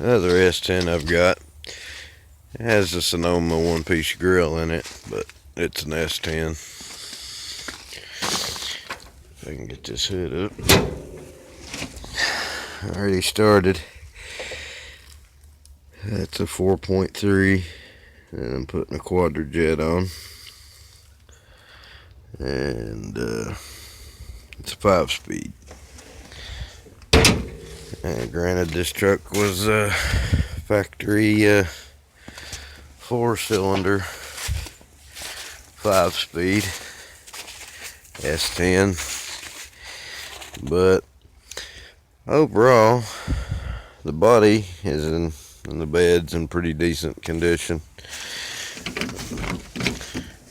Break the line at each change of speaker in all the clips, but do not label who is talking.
Other S10 I've got, it has a Sonoma one-piece grill in it, but it's an S10. If I can get this hood up. Already started. That's a 4.3, and I'm putting a Quadrajet on. And it's a 5-speed. And granted, this truck was factory 4-cylinder 5-speed S10, but overall the body is in the bed's in pretty decent condition.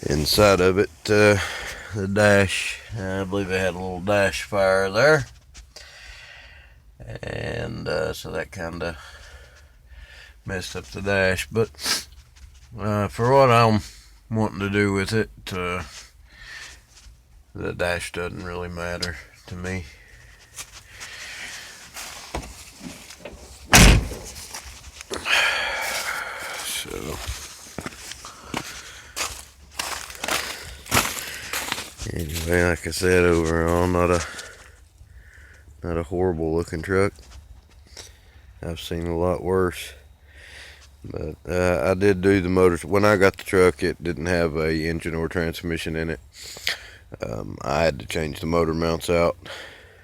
Inside of it, the dash, I believe it had a little dash fire there, and so that kind of messed up the dash. But for what I'm wanting to do with it, the dash doesn't really matter to me. So anyway, like I said, overall not a horrible looking truck. I've seen a lot worse. But I did do the motor. When I got the truck, it didn't have a engine or transmission in it. I had to change the motor mounts out,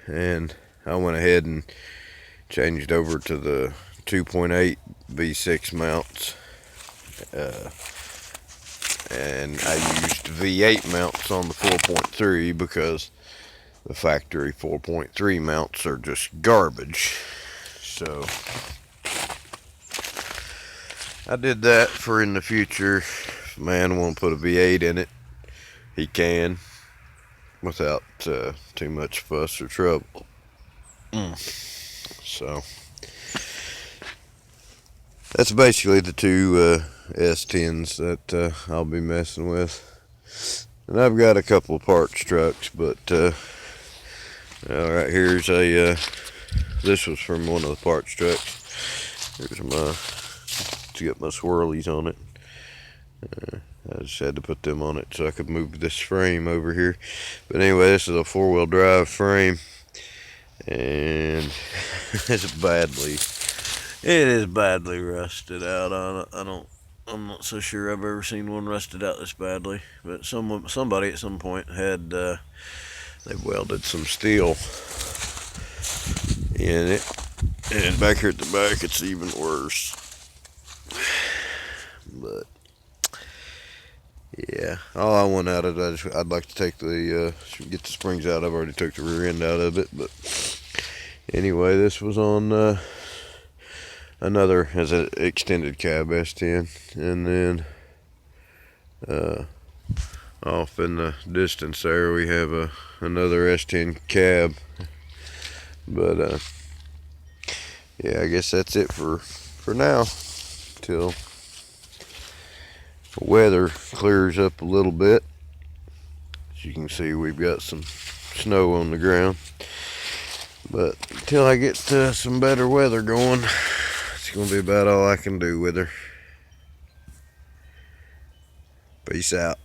and I went ahead and changed over to the 2.8 V6 mounts, and I used V8 mounts on the 4.3 because the factory 4.3 mounts are just garbage. So I did that for in the future. If a man won't put a V8 in it, he can, without too much fuss or trouble. So that's basically the two S10s that I'll be messing with. And I've got a couple of parts trucks, but right here's a this was from one of the parts trucks. Here's my, to get my swirlies on it. I just had to put them on it so I could move this frame over here. But anyway, this is a 4-wheel drive frame, and it is badly rusted out. I'm not so sure I've ever seen one rusted out this badly. But somebody at some point had they welded some steel in it, and back here at the back it's even worse. But yeah, all I want out of it, I'd like to take the get the springs out. I've already took the rear end out of it, but anyway, this was on another as an extended cab S10, and then off in the distance there we have another S10 cab. But yeah, I guess that's it for now, till the weather clears up a little bit. As you can see, we've got some snow on the ground, but until I get some better weather going, it's gonna be about all I can do with her. Peace out.